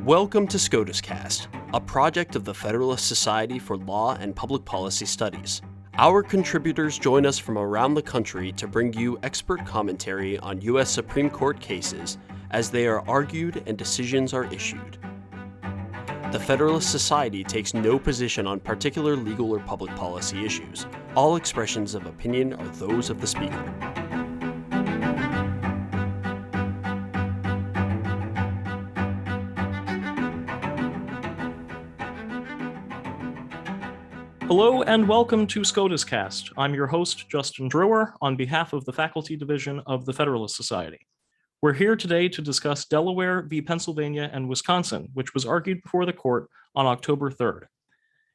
Welcome to SCOTUScast, a project of the Federalist Society for Law and Public Policy Studies. Our contributors join us from around the country to bring you expert commentary on U.S. Supreme Court cases as they are argued and decisions are issued. The Federalist Society takes no position on particular legal or public policy issues. All expressions of opinion are those of the speaker. Hello and welcome to SCOTUScast. I'm your host, Justin Drewer, on behalf of the Faculty Division of the Federalist Society. We're here today to discuss Delaware v. Pennsylvania and Wisconsin, which was argued before the court on October 3rd.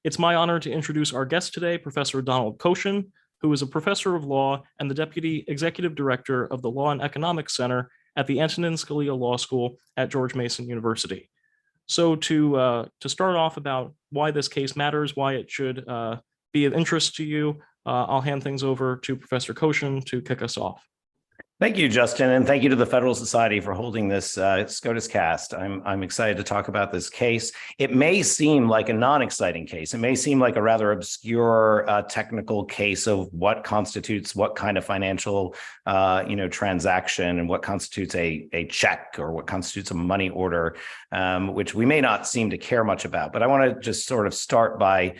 It's my honor to introduce our guest today, Professor Donald Kochan, who is a professor of law and the Deputy Executive Director of the Law and Economics Center at the Antonin Scalia Law School at George Mason University. So to start off about why this case matters, why it should be of interest to you, I'll hand things over to Professor Kochan to kick us off. Thank you, Justin, and thank you to the Federalist Society for holding this SCOTUScast. I'm excited to talk about this case. It may seem like a non-exciting case. It may seem like a rather obscure technical case of what constitutes what kind of financial transaction and what constitutes a check or what constitutes a money order, which we may not seem to care much about. But I want to just sort of start by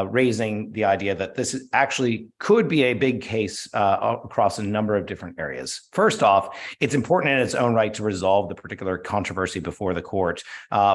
raising the idea that this actually could be a big case across a number of different areas. First off, it's important in its own right to resolve the particular controversy before the court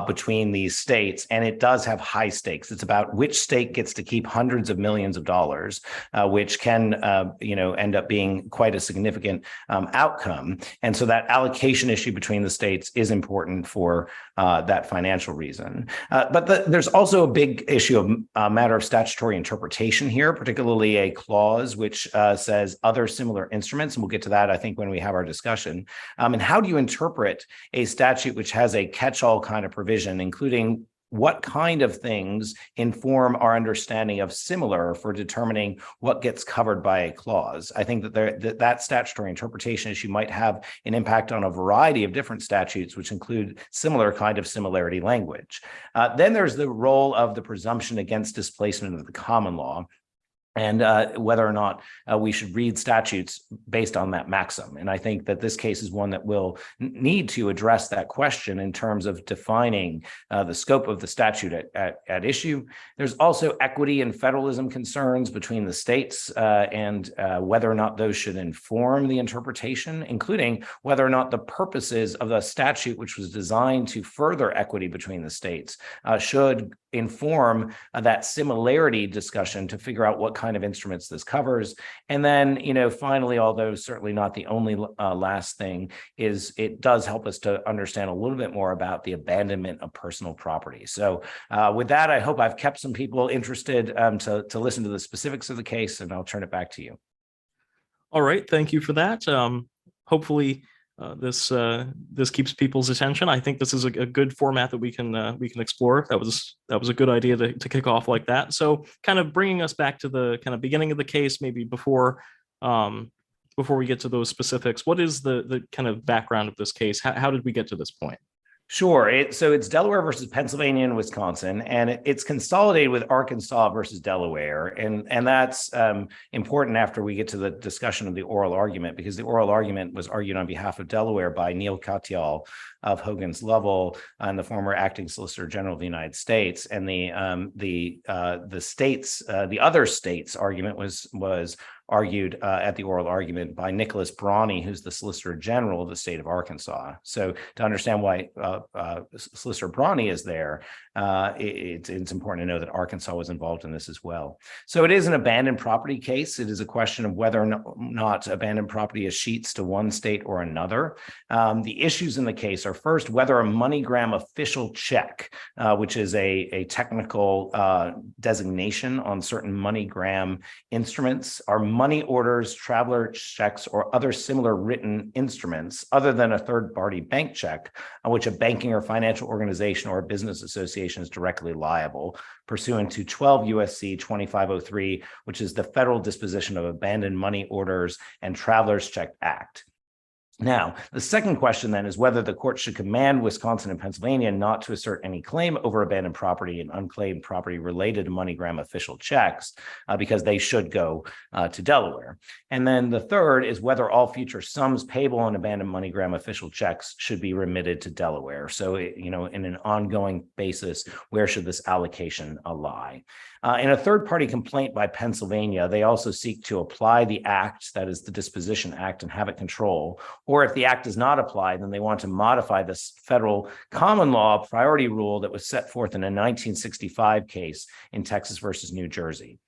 between these states, and it does have high stakes. It's about which state gets to keep hundreds of millions of dollars, which can end up being quite a significant outcome. And so that allocation issue between the states is important for that financial reason. But there's also a big issue of matter of statutory interpretation here, particularly a clause which says other similar instruments, and we'll get to that, I think, when we have our discussion. And how do you interpret a statute which has a catch-all kind of provision, including what kind of things inform our understanding of similar for determining what gets covered by a clause? I think that that statutory interpretation issue might have an impact on a variety of different statutes, which include similar kind of similarity language. Then there's the role of the presumption against displacement of the common law, and whether or not we should read statutes based on that maxim. And I think that this case is one that will need to address that question in terms of defining the scope of the statute at issue. There's also equity and federalism concerns between the states and whether or not those should inform the interpretation, including whether or not the purposes of the statute, which was designed to further equity between the states, should inform that similarity discussion to figure out what kind of instruments this covers. And then, finally, although certainly not the only last thing, is it does help us to understand a little bit more about the abandonment of personal property. So with that, I hope I've kept some people interested to listen to the specifics of the case, and I'll turn it back to you. All right, thank you for that. Hopefully, this keeps people's attention. I think this is a good format that we can explore. That was a good idea to kick off like that. So, kind of bringing us back to the kind of beginning of the case, maybe before we get to those specifics. What is the kind of background of this case? How did we get to this point? Sure. So it's Delaware versus Pennsylvania and Wisconsin, and it's consolidated with Arkansas versus Delaware. And that's important after we get to the discussion of the oral argument, because the oral argument was argued on behalf of Delaware by Neil Katyal of Hogan's Level and the former acting Solicitor General of the United States. And the other states argument was argued at the oral argument by Nicholas Brawny, who's the Solicitor General of the state of Arkansas. So to understand why Solicitor Brawny is there, it's important to know that Arkansas was involved in this as well. So it is an abandoned property case. It is a question of whether or not abandoned property escheats to one state or another. The issues in the case are, first, whether a MoneyGram official check, which is a technical designation on certain MoneyGram instruments, are money orders, traveler checks, or other similar written instruments other than a third-party bank check on which a banking or financial organization or a business association is directly liable, pursuant to 12 U.S.C. 2503, which is the Federal Disposition of Abandoned Money Orders and Travelers Check Act. Now, the second question then is whether the court should command Wisconsin and Pennsylvania not to assert any claim over abandoned property and unclaimed property related to MoneyGram official checks, because they should go to Delaware. And then the third is whether all future sums payable on abandoned MoneyGram official checks should be remitted to Delaware. So, in an ongoing basis, where should this allocation lie? In a third-party complaint by Pennsylvania, they also seek to apply the act, that is the Disposition Act, and have it control. Or if the act does not apply, then they want to modify this federal common law priority rule that was set forth in a 1965 case in Texas versus New Jersey.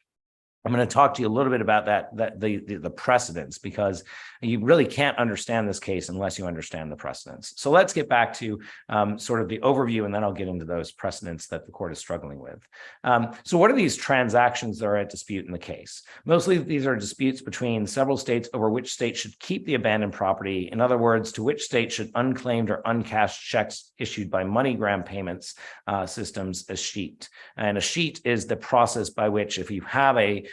I'm going to talk to you a little bit about the precedents, because you really can't understand this case unless you understand the precedents. So let's get back to sort of the overview, and then I'll get into those precedents that the court is struggling with. So what are these transactions that are at dispute in the case? Mostly these are disputes between several states over which state should keep the abandoned property. In other words, to which state should unclaimed or uncashed checks issued by MoneyGram payments systems escheat. And escheat is the process by which, if you have a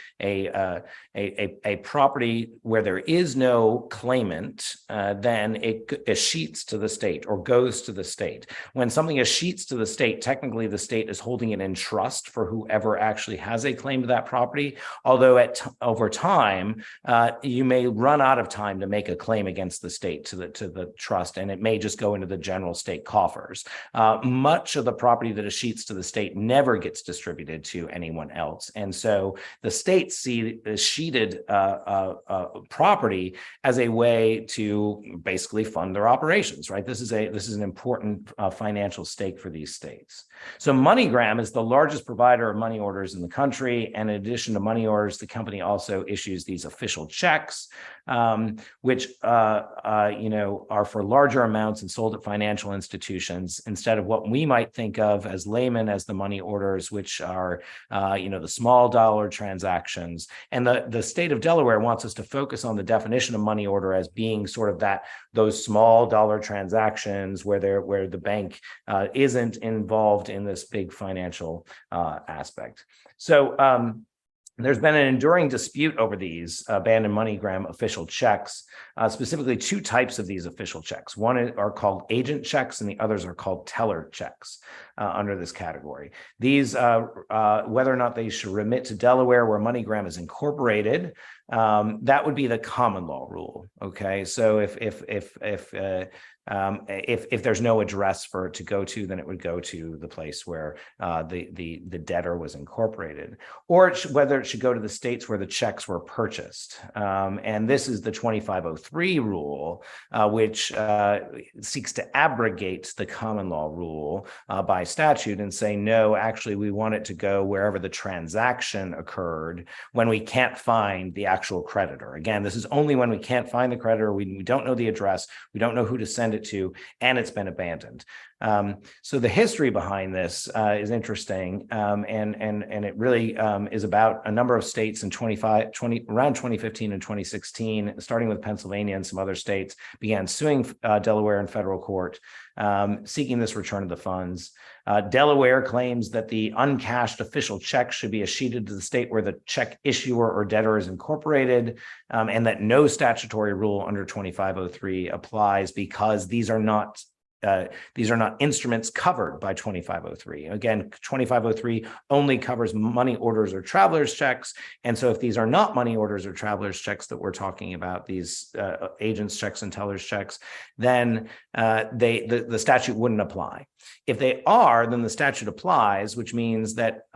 property where there is no claimant, then it escheats to the state or goes to the state. When something escheats to the state, technically the state is holding it in trust for whoever actually has a claim to that property. Although over time, you may run out of time to make a claim against the state to the trust, and it may just go into the general state coffers. Much of the property that escheats to the state never gets distributed to anyone else, and so the states see the escheated property as a way to basically fund their operations, right? This is an important financial stake for these states. So MoneyGram is the largest provider of money orders in the country, and in addition to money orders, the company also issues these official checks, which are for larger amounts and sold at financial institutions instead of what we might think of as laymen as the money orders, which are the small dollar transactions. And the state of Delaware wants us to focus on the definition of money order as being sort of those small dollar transactions where the bank isn't involved in this big financial aspect. So there's been an enduring dispute over these abandoned MoneyGram official checks, specifically two types of these official checks. One are called agent checks, and the others are called teller checks under this category. These, whether or not they should remit to Delaware, where MoneyGram is incorporated, that would be the common law rule. Okay, so if there's no address for it to go to, then it would go to the place where the debtor was incorporated, or whether it should go to the states where the checks were purchased. And this is the 2503 rule, which seeks to abrogate the common law rule by statute and say, no, actually, we want it to go wherever the transaction occurred when we can't find the actual creditor. Again, this is only when we can't find the creditor, we don't know the address, we don't know who to send it to, and it's been abandoned. So the history behind this is interesting, and it really is about a number of states in around 2015 and 2016, starting with Pennsylvania and some other states, began suing Delaware in federal court, seeking this return of the funds. Delaware claims that the uncashed official check should be escheated to the state where the check issuer or debtor is incorporated, and that no statutory rule under 2503 applies because these are not instruments covered by 2503. Again, 2503 only covers money orders or traveler's checks. And so if these are not money orders or traveler's checks that we're talking about, these agents checks and tellers checks, then the statute wouldn't apply. If they are, then the statute applies, which means that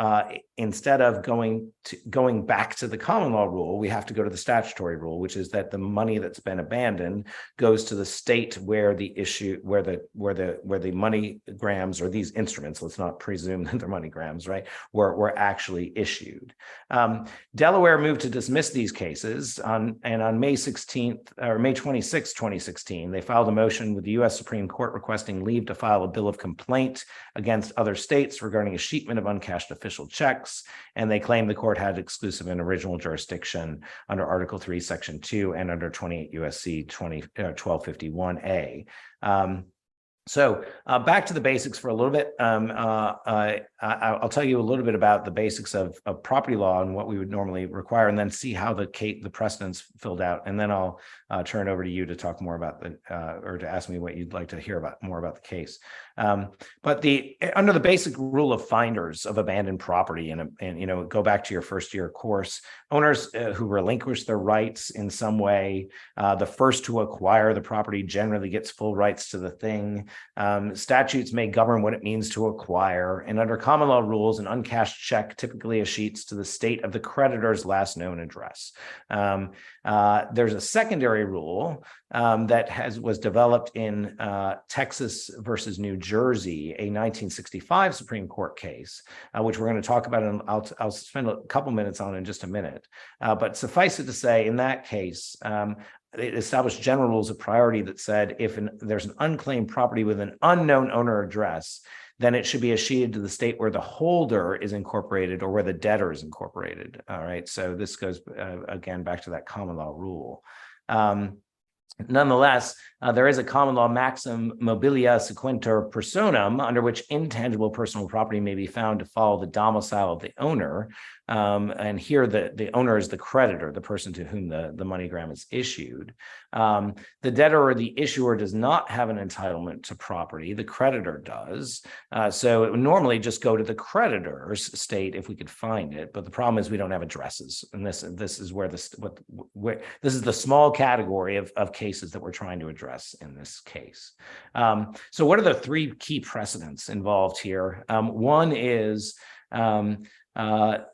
instead of going back to the common law rule, we have to go to the statutory rule, which is that the money that's been abandoned goes to the state where the MoneyGrams, or these instruments, let's not presume that they're MoneyGrams, right, were actually issued. Delaware moved to dismiss these cases, and on May 26, 2016, they filed a motion with the U.S. Supreme Court requesting leave to file a bill of complaint against other states regarding escheatment of uncashed official checks, and they claimed the court had exclusive and original jurisdiction under Article 3, Section 2, and under 28 U.S.C. 1251A. So back to the basics for a little bit. I'll tell you a little bit about the basics of property law and what we would normally require, and then see how the precedents filled out. And then I'll turn it over to you to talk more about or to ask me what you'd like to hear more about the case. But under the basic rule of finders of abandoned property, and go back to your first year course, owners who relinquish their rights in some way, the first to acquire the property generally gets full rights to the thing. Statutes may govern what it means to acquire, and under common law rules, an uncashed check typically escheats to the state of the creditor's last known address. There's a secondary rule that was developed in Texas versus New Jersey, a 1965 Supreme Court case, which we're going to talk about, and I'll spend a couple minutes on in just a minute. But suffice it to say, in that case, it established general rules of priority that said if there's an unclaimed property with an unknown owner address, then it should be escheated to the state where the holder is incorporated or where the debtor is incorporated. All right. So this goes again back to that common law rule. Nonetheless, there is a common law maxim mobilia sequentur personam, under which intangible personal property may be found to follow the domicile of the owner. And here the owner is the creditor, the person to whom the MoneyGram is issued. The debtor or the issuer does not have an entitlement to property. The creditor does. So it would normally just go to the creditor's state if we could find it. But the problem is we don't have addresses. And this is where this is the small category of cases that we're trying to address in this case. So what are the three key precedents involved here? One is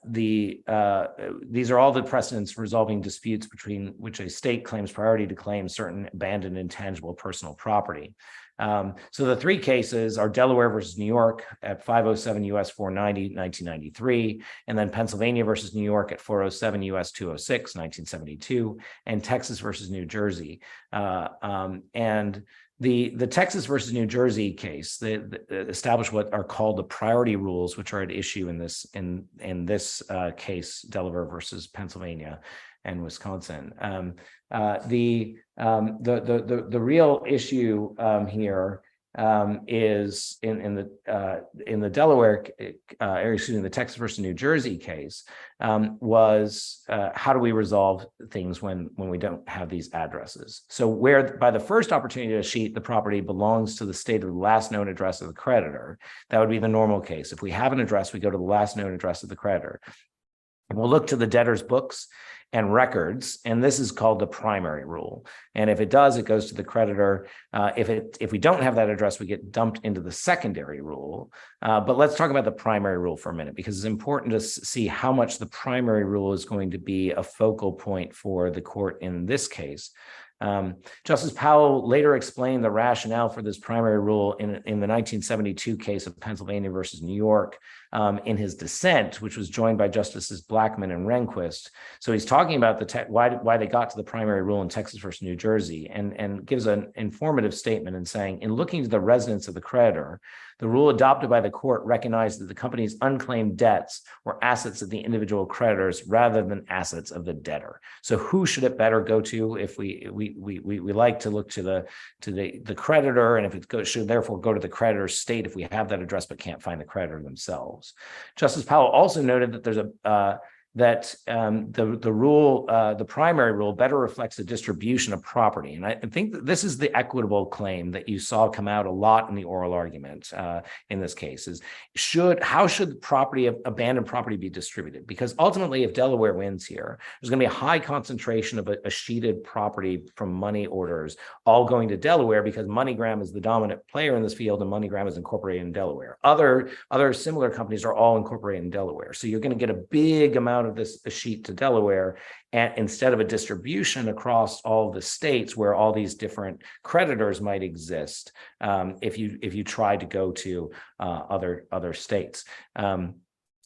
these are all the precedents resolving disputes between which a state claims priority to claim certain abandoned intangible personal property. So the three cases are Delaware versus New York at 507 U.S. 490, 1993, and then Pennsylvania versus New York at 407 U.S. 206, 1972, and Texas versus New Jersey. And the Texas versus New Jersey case, they establish what are called the priority rules, which are at issue in this case, Delaware versus Pennsylvania and Wisconsin. The real issue here is in the Delaware, the Texas versus New Jersey case, was how do we resolve things when we don't have these addresses? So where by the first opportunity to escheat the property belongs to the state of the last known address of the creditor, that would be the normal case. If we have an address, we go to the last known address of the creditor. And we'll look to the debtor's books and records, and this is called the primary rule. And if it does, it goes to the creditor. If we don't have that address, we get dumped into the secondary rule. But let's talk about the primary rule for a minute, because it's important to see how much the primary rule is going to be a focal point for the court in this case. Justice Powell later explained the rationale for this primary rule in the 1972 case of Pennsylvania versus New York in his dissent, which was joined by Justices Blackmun and Rehnquist. So he's talking about why they got to the primary rule in Texas versus New Jersey, and gives an informative statement in saying, in looking to the residence of the creditor, the rule adopted by the court recognized that the company's unclaimed debts were assets of the individual creditors rather than assets of the debtor. So who should it better go to? If we like to look to the creditor, and if it should therefore go to the creditor's state if we have that address but can't find the creditor themselves. Justice Powell also noted that there's the rule, the primary rule, better reflects the distribution of property. And I think that this is the equitable claim that you saw come out a lot in the oral argument in this case, is how should abandoned property be distributed? Because ultimately, if Delaware wins here, there's going to be a high concentration of escheated property from money orders all going to Delaware, because MoneyGram is the dominant player in this field, and MoneyGram is incorporated in Delaware. Other similar companies are all incorporated in Delaware. So you're going to get a big amount of this escheat to Delaware, and instead of a distribution across all the states where all these different creditors might exist, if you try to go to other states.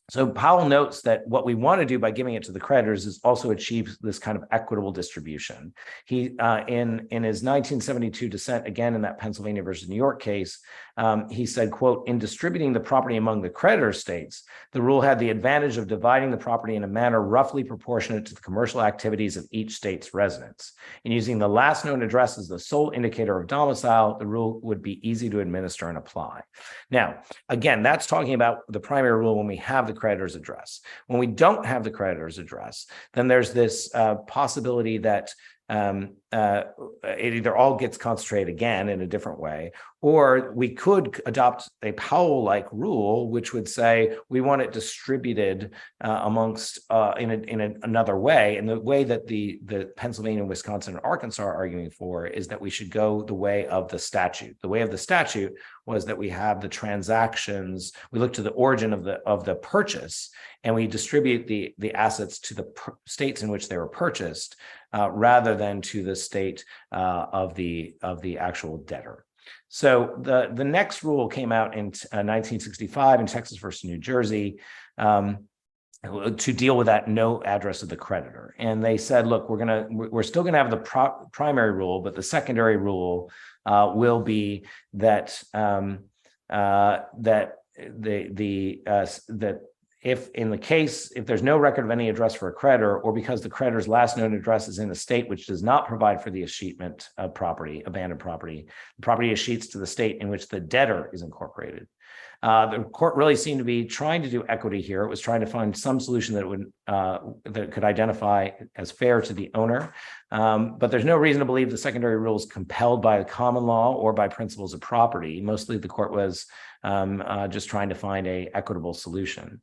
So Powell notes that what we want to do by giving it to the creditors is also achieve this kind of equitable distribution. He, in his 1972 dissent, again in that Pennsylvania versus New York case, he said, quote, "In distributing the property among the creditor states, the rule had the advantage of dividing the property in a manner roughly proportionate to the commercial activities of each state's residents. In using the last known address as the sole indicator of domicile, the rule would be easy to administer and apply." Now, again, that's talking about the primary rule when we have the creditor's address. When we don't have the creditor's address, then there's this possibility that it either all gets concentrated again in a different way, or we could adopt a Powell-like rule, which would say we want it distributed amongst in another way. And the way that the Pennsylvania, Wisconsin, and Arkansas are arguing for is that we should go the way of the statute. The way of the statute was that we have the transactions, we look to the origin of the purchase, and we distribute the assets to the states in which they were purchased, rather than to the state of the actual debtor. So the next rule came out in 1965 in Texas versus New Jersey to deal with that no address of the creditor. And they said, look, we're still gonna have the primary rule, but the secondary rule will be that if there's no record of any address for a creditor, or because the creditor's last known address is in a state which does not provide for the escheatment of property, abandoned property, the property escheats to the state in which the debtor is incorporated. The court really seemed to be trying to do equity here. It was trying to find some solution that could identify as fair to the owner. But there's no reason to believe the secondary rule is compelled by the common law or by principles of property. Mostly the court was just trying to find an equitable solution.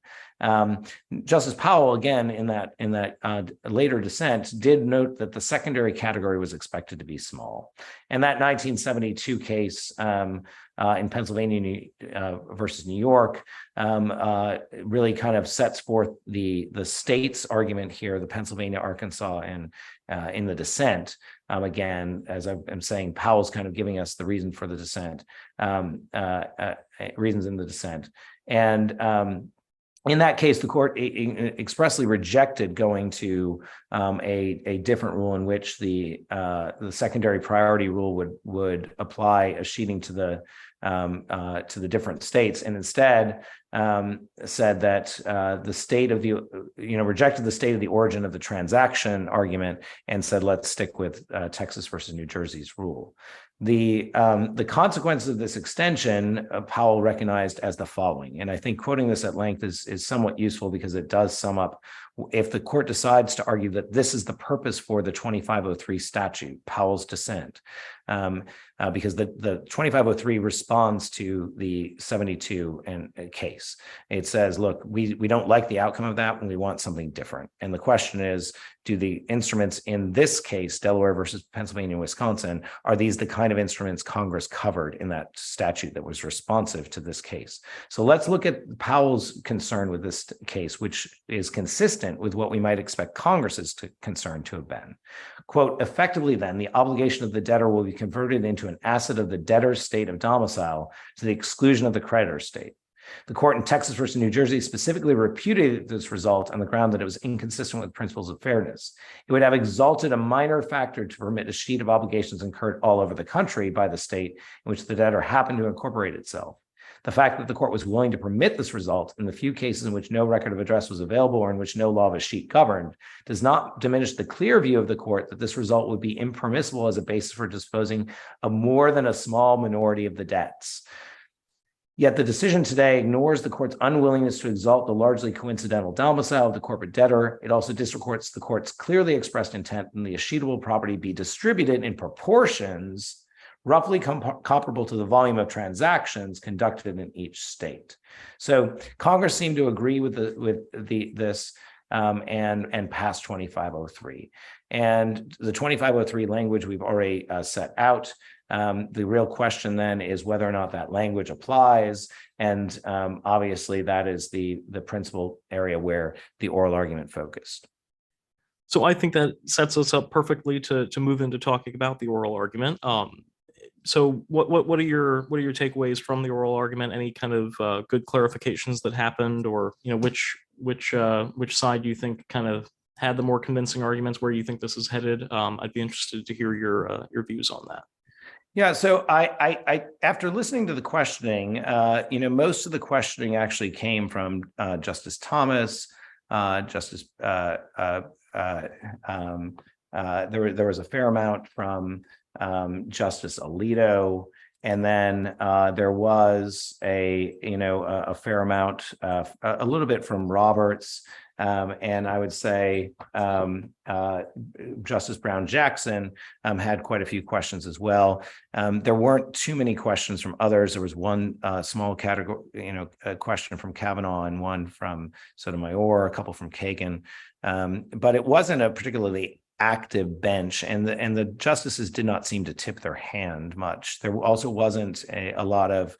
Justice Powell, again, in that later dissent, did note that the secondary category was expected to be small. And that 1972 case in Pennsylvania versus New York really kind of sets forth the state's argument here, the Pennsylvania, Arkansas, and in the dissent. Again, as I'm saying, Powell's kind of giving us the reason for the dissent, reasons in the dissent. And in that case, the court expressly rejected going to a different rule in which the secondary priority rule would apply escheating to the different states, and instead said that the state of the rejected the state of the origin of the transaction argument and said let's stick with Texas versus New Jersey's rule. The consequences of this extension, Powell recognized as the following, and I think quoting this at length is somewhat useful because it does sum up. If the court decides to argue that this is the purpose for the 2503 statute, Powell's dissent, because the 2503 responds to the 72 case. It says, look, we don't like the outcome of that and we want something different. And the question is, do the instruments in this case, Delaware versus Pennsylvania, Wisconsin, are these the kind of instruments Congress covered in that statute that was responsive to this case? So let's look at Powell's concern with this case, which is consistent with what we might expect Congress's concern to have been. Quote, effectively then, the obligation of the debtor will be converted into an asset of the debtor's state of domicile to the exclusion of the creditor's state. The court in Texas versus New Jersey specifically repudiated this result on the ground that it was inconsistent with principles of fairness. It would have exalted a minor factor to permit a sheet of obligations incurred all over the country by the state in which the debtor happened to incorporate itself. The fact that the court was willing to permit this result in the few cases in which no record of address was available or in which no law of a sheet governed does not diminish the clear view of the court that this result would be impermissible as a basis for disposing of more than a small minority of the debts. Yet the decision today ignores the court's unwillingness to exalt the largely coincidental domicile of the corporate debtor. It also disregards the court's clearly expressed intent that the escheatable property be distributed in proportions roughly comparable to the volume of transactions conducted in each state. So Congress seemed to agree with this and passed 2503. And the 2503 language we've already set out. The real question then is whether or not that language applies. And obviously that is the principal area where the oral argument focused. So I think that sets us up perfectly to move into talking about the oral argument. So what are your takeaways from the oral argument? Any kind of good clarifications that happened, or which side do you think kind of had the more convincing arguments? Where you think this is headed? I'd be interested to hear your views on that. Yeah, so I after listening to the questioning, most of the questioning actually came from Justice Thomas, Justice. There was a fair amount from Justice Alito, and then there was a fair amount, a little bit from Roberts, and I would say Justice Brown Jackson had quite a few questions as well. There weren't too many questions from others. There was one small category, a question from Kavanaugh and one from Sotomayor, a couple from Kagan, but it wasn't a particularly active bench, and the justices did not seem to tip their hand much. There also wasn't a lot of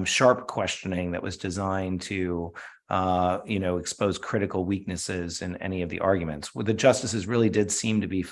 sharp questioning that was designed to expose critical weaknesses in any of the arguments. Well, the justices really did seem to be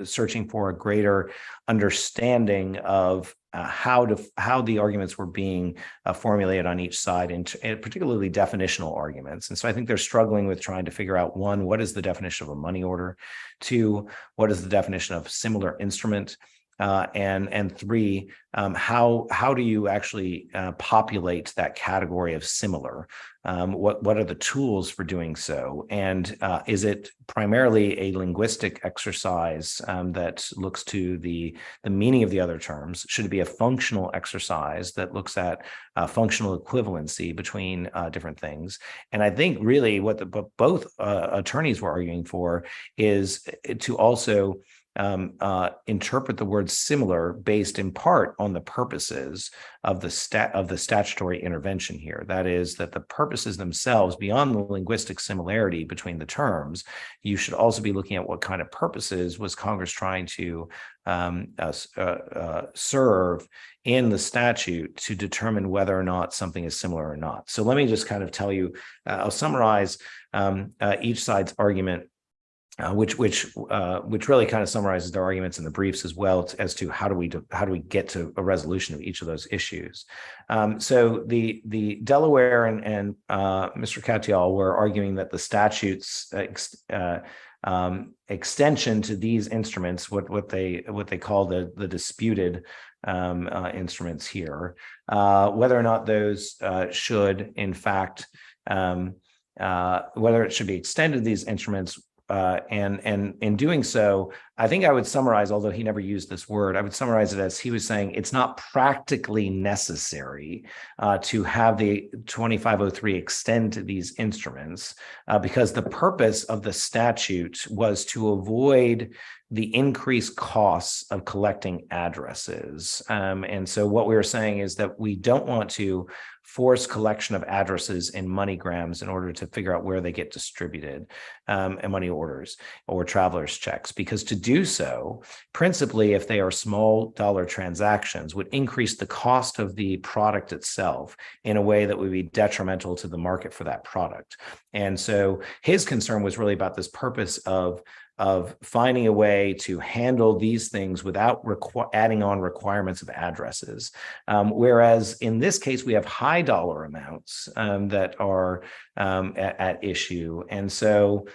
searching for a greater understanding of how the arguments were being formulated on each side, and particularly definitional arguments. And so I think they're struggling with trying to figure out, one, what is the definition of a money order? Two, what is the definition of similar instrument? And three, how do you actually populate that category of similar? What are the tools for doing so? And is it primarily a linguistic exercise that looks to the meaning of the other terms? Should it be a functional exercise that looks at functional equivalency between different things? And I think really what both attorneys were arguing for is to also interpret the word similar based in part on the purposes of the statutory intervention here. That is, that the purposes themselves, beyond the linguistic similarity between the terms, you should also be looking at what kind of purposes was Congress trying to serve in the statute to determine whether or not something is similar or not. So let me just kind of tell you, I'll summarize each side's argument, which really kind of summarizes their arguments in the briefs as well, as to how do we get to a resolution of each of those issues. So the Delaware and Mr. Katyal were arguing that the statute's extension to these instruments, what they call the disputed instruments here, whether or not those should in fact whether it should be extended, these instruments. And in doing so, I think I would summarize, although he never used this word, I would summarize it as he was saying it's not practically necessary to have the 2503 extend to these instruments because the purpose of the statute was to avoid the increased costs of collecting addresses. And so what we were saying is that we don't want to force collection of addresses in MoneyGrams in order to figure out where they get distributed, and money orders or traveler's checks, because to do so, principally if they are small dollar transactions, would increase the cost of the product itself in a way that would be detrimental to the market for that product. And so his concern was really about this purpose of finding a way to handle these things without adding on requirements of addresses. Whereas in this case, we have high dollar amounts that are at issue. And so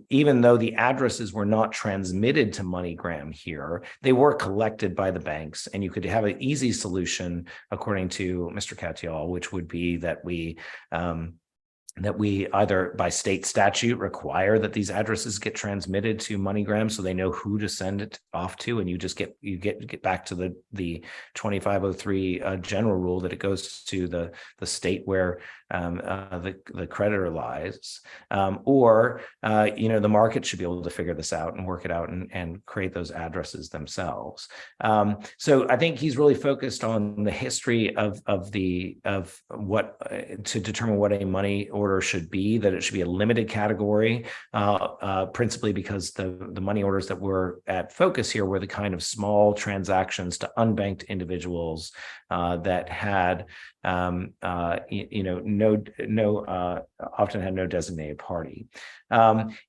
even though the addresses were not transmitted to MoneyGram here, they were collected by the banks. And you could have an easy solution, according to Mr. Katyal, which would be that we either by state statute require that these addresses get transmitted to MoneyGram so they know who to send it off to, and you just get back to the 2503 general rule that it goes to the state where the creditor lies, or the market should be able to figure this out and work it out and create those addresses themselves. So I think he's really focused on the history of what to determine what a money order should be, that it should be a limited category, principally because the money orders that were at focus here were the kind of small transactions to unbanked individuals that had often had no designated party.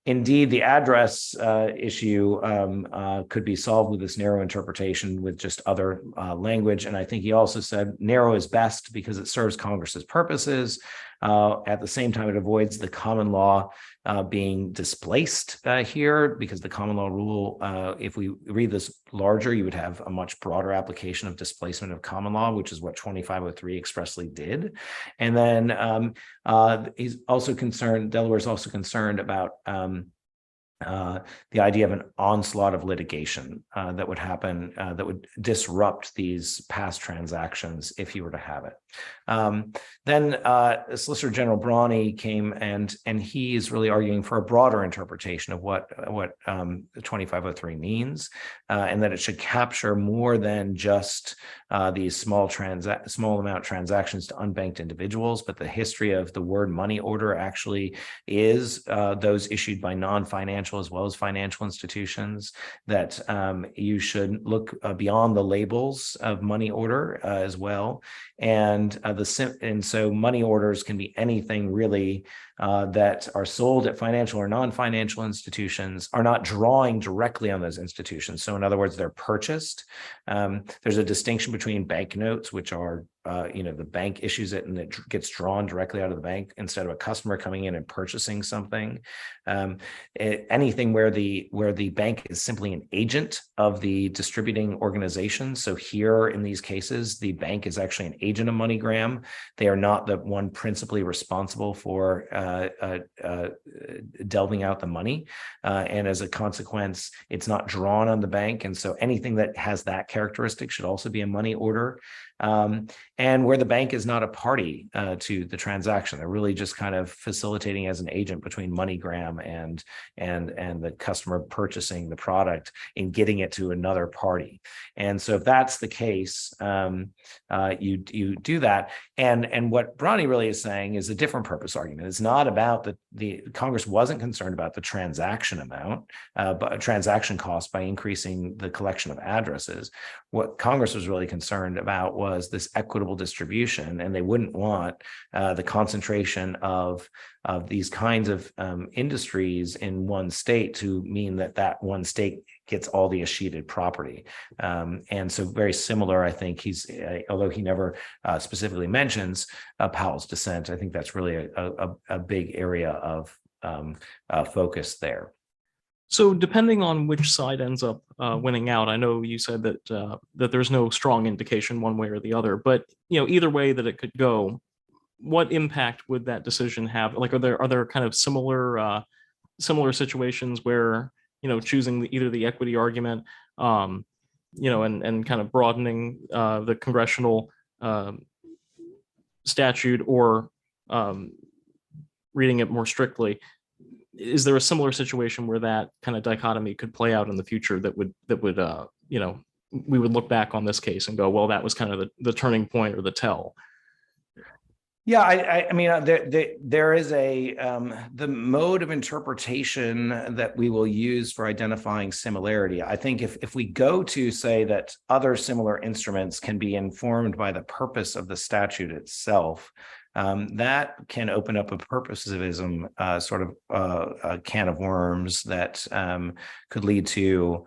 Indeed, the address issue could be solved with this narrow interpretation with just other language. And I think he also said narrow is best because it serves Congress's purposes. At the same time, it avoids the common law being displaced here, because the common law rule, if we read this larger, you would have a much broader application of displacement of common law, which is what 2503 expressly did. And then he's also concerned, Delaware is also concerned about the idea of an onslaught of litigation that would happen, that would disrupt these past transactions if you were to have it. Then Solicitor General Brawny came and he is really arguing for a broader interpretation of what 2503 means, and that it should capture more than just these small amount transactions to unbanked individuals, but the history of the word money order actually is those issued by non-financial as well as financial institutions, that you should look beyond the labels of money order as well. And so money orders can be anything really that are sold at financial or non-financial institutions, are not drawing directly on those institutions. So in other words, they're purchased. There's a distinction between banknotes, which are the bank issues it and it gets drawn directly out of the bank instead of a customer coming in and purchasing something. Anything where the bank is simply an agent of the distributing organization. So here in these cases, the bank is actually an agent of MoneyGram. They are not the one principally responsible for delving out the money. And as a consequence, it's not drawn on the bank. And so anything that has that characteristic should also be a money order. And where the bank is not a party to the transaction, they're really just kind of facilitating as an agent between MoneyGram and the customer purchasing the product and getting it to another party. And so if that's the case, you do that. And what Brawny really is saying is a different purpose argument. It's not about the Congress wasn't concerned about the transaction amount, but transaction cost by increasing the collection of addresses. What Congress was really concerned about was this equitable distribution, and they wouldn't want the concentration of these kinds of industries in one state to mean that one state gets all the escheated property. And so very similar, I think although he never specifically mentions Powell's dissent, I think that's really a big area of focus there. So depending on which side ends up winning out, I know you said that there's no strong indication one way or the other, but either way that it could go, what impact would that decision have? Like, are there kind of similar situations where choosing either the equity argument, and kind of broadening the congressional statute, or reading it more strictly? Is there a similar situation where that kind of dichotomy could play out in the future that would we would look back on this case and go, well, that was kind of the turning point or the tell? Yeah, I mean, there is the mode of interpretation that we will use for identifying similarity. I think if we go to say that other similar instruments can be informed by the purpose of the statute itself, that can open up a purposivism sort of a can of worms that could lead to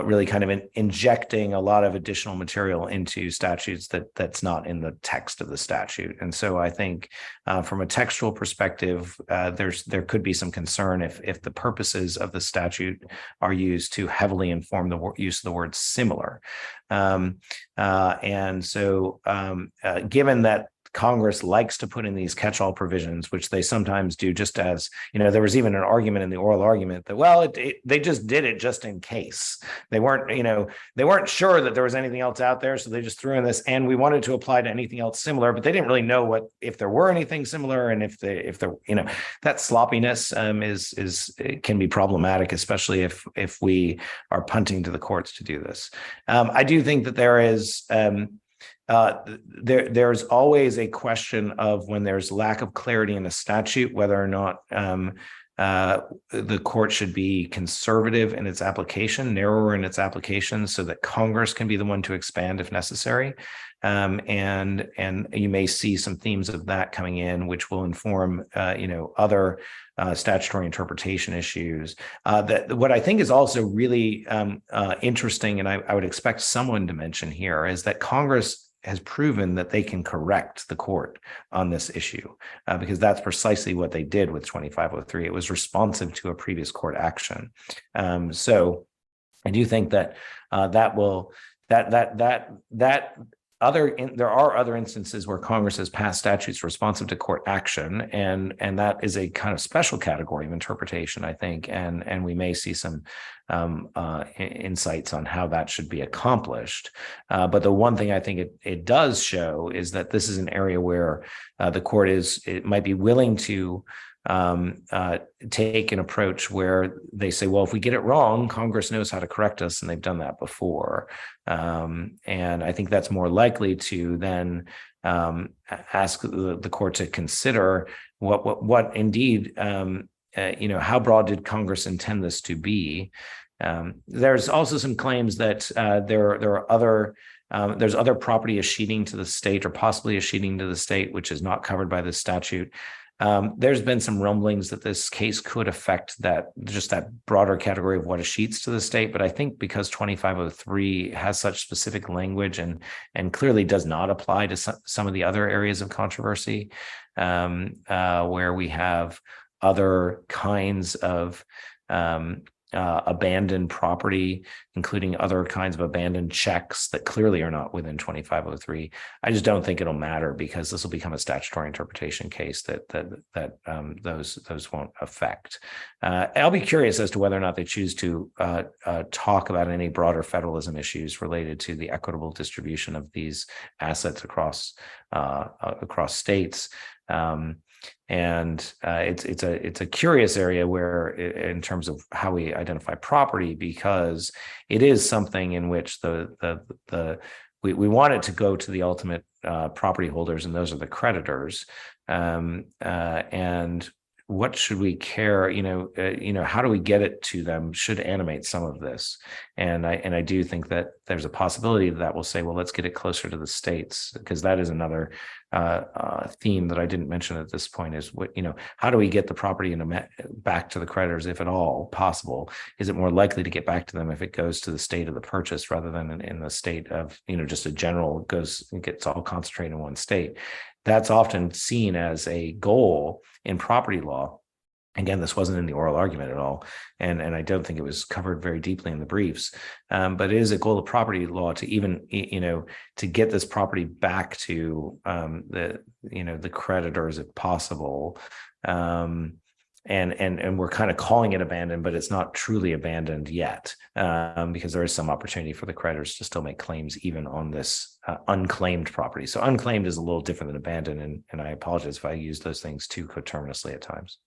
really kind of injecting a lot of additional material into statutes that's not in the text of the statute. And so I think from a textual perspective, there could be some concern if the purposes of the statute are used to heavily inform the use of the word similar. And so given that Congress likes to put in these catch-all provisions, which they sometimes do, just as, there was even an argument in the oral argument that, well, they just did it just in case. They weren't sure that there was anything else out there, so they just threw in this, and we wanted to apply to anything else similar, but they didn't really know if there were anything similar, and if that sloppiness can be problematic, especially if we are punting to the courts to do this. I do think that there is. There's always a question of when there's lack of clarity in a statute, whether or not the court should be conservative in its application, narrower in its application, so that Congress can be the one to expand if necessary. And you may see some themes of that coming in, which will inform, other statutory interpretation issues. That what I think is also really interesting, and I would expect someone to mention here, is that Congress has proven that they can correct the court on this issue, because that's precisely what they did with 2503. It was responsive to a previous court action. So I do think that there are other instances where Congress has passed statutes responsive to court action, and that is a kind of special category of interpretation, I think, and we may see some insights on how that should be accomplished. But the one thing I think it does show is that this is an area where the court might be willing to take an approach where they say, well, if we get it wrong, Congress knows how to correct us, and they've done that before. And I think that's more likely to then ask the court to consider what indeed, how broad did Congress intend this to be. There's also some claims that there's other property escheating to the state, or possibly escheating to the state, which is not covered by this statute. There's been some rumblings that this case could affect that broader category of what escheats to the state. But I think because 2503 has such specific language and clearly does not apply to some of the other areas of controversy, where we have other kinds of abandoned property, including other kinds of abandoned checks that clearly are not within 2503. I just don't think it'll matter, because this will become a statutory interpretation case that those won't affect. I'll be curious as to whether or not they choose to talk about any broader federalism issues related to the equitable distribution of these assets across states. And it's a curious area where, in terms of how we identify property, because it is something in which we want it to go to the ultimate property holders, and those are the creditors. And what should we care? How do we get it to them should animate some of this. And I do think that there's a possibility that will say, well, let's get it closer to the states, because that is another theme that I didn't mention at this point, is how do we get the property back to the creditors, if at all possible? Is it more likely to get back to them if it goes to the state of the purchase rather than in the state of, just a general gets all concentrated in one state? That's often seen as a goal in property law. Again, this wasn't in the oral argument at all, and I don't think it was covered very deeply in the briefs. But it is a goal of property law to even, to get this property back to the creditors if possible. And we're kind of calling it abandoned, but it's not truly abandoned yet, because there is some opportunity for the creditors to still make claims even on this unclaimed property. So unclaimed is a little different than abandoned, and I apologize if I use those things too coterminously at times.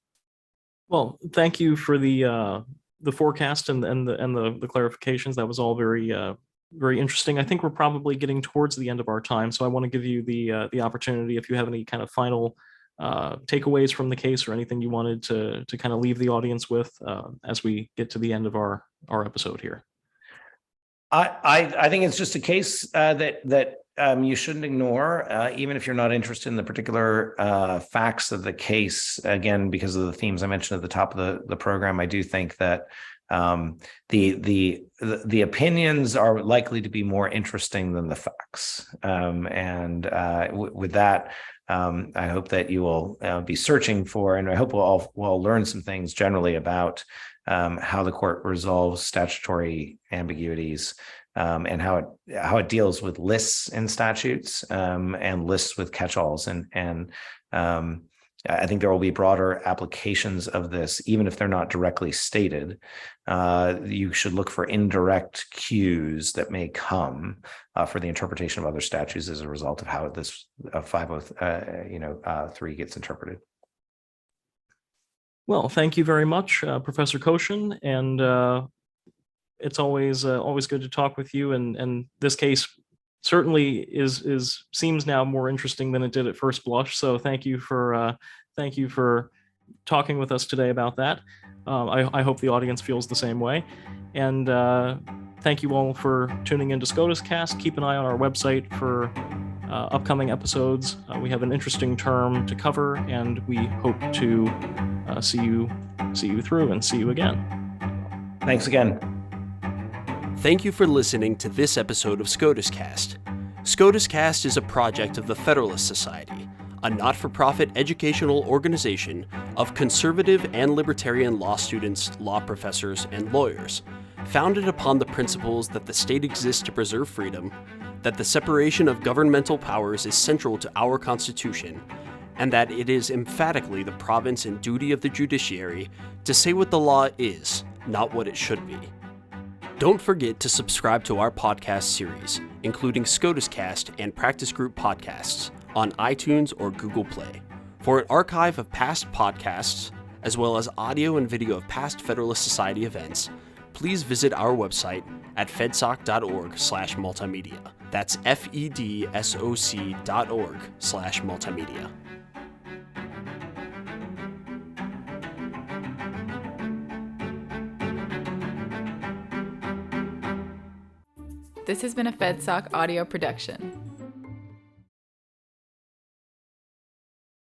Well, thank you for the forecast and the clarifications. That was all very very interesting. I think we're probably getting towards the end of our time, so I want to give you the opportunity, if you have any kind of final takeaways from the case, or anything you wanted to kind of leave the audience with as we get to the end of our episode here. I think it's just a case that you shouldn't ignore, even if you're not interested in the particular facts of the case. Again, because of the themes I mentioned at the top of the program, I do think that the opinions are likely to be more interesting than the facts. With that, I hope that you will be searching for, and I hope we'll learn some things generally about how the court resolves statutory ambiguities, and how it deals with lists in statutes, and lists with catch-alls. And I think there will be broader applications of this, even if they're not directly stated. You should look for indirect cues that may come for the interpretation of other statutes as a result of how this 503 gets interpreted. Well, thank you very much, Professor Kochan, and it's always good to talk with you. And this case certainly seems now more interesting than it did at first blush. So thank you for talking with us today about that. I hope the audience feels the same way. And thank you all for tuning into SCOTUScast. Keep an eye on our website for upcoming episodes. We have an interesting term to cover, and we hope to see you through and see you again. Thanks again. Thank you for listening to this episode of SCOTUScast. SCOTUScast is a project of the Federalist Society, a not-for-profit educational organization of conservative and libertarian law students, law professors, and lawyers, founded upon the principles that the state exists to preserve freedom, that the separation of governmental powers is central to our Constitution, and that it is emphatically the province and duty of the judiciary to say what the law is, not what it should be. Don't forget to subscribe to our podcast series, including SCOTUScast and Practice Group podcasts, on iTunes or Google Play. For an archive of past podcasts, as well as audio and video of past Federalist Society events, please visit our website at fedsoc.org/multimedia. That's fedsoc.org/multimedia. This has been a FedSoc audio production.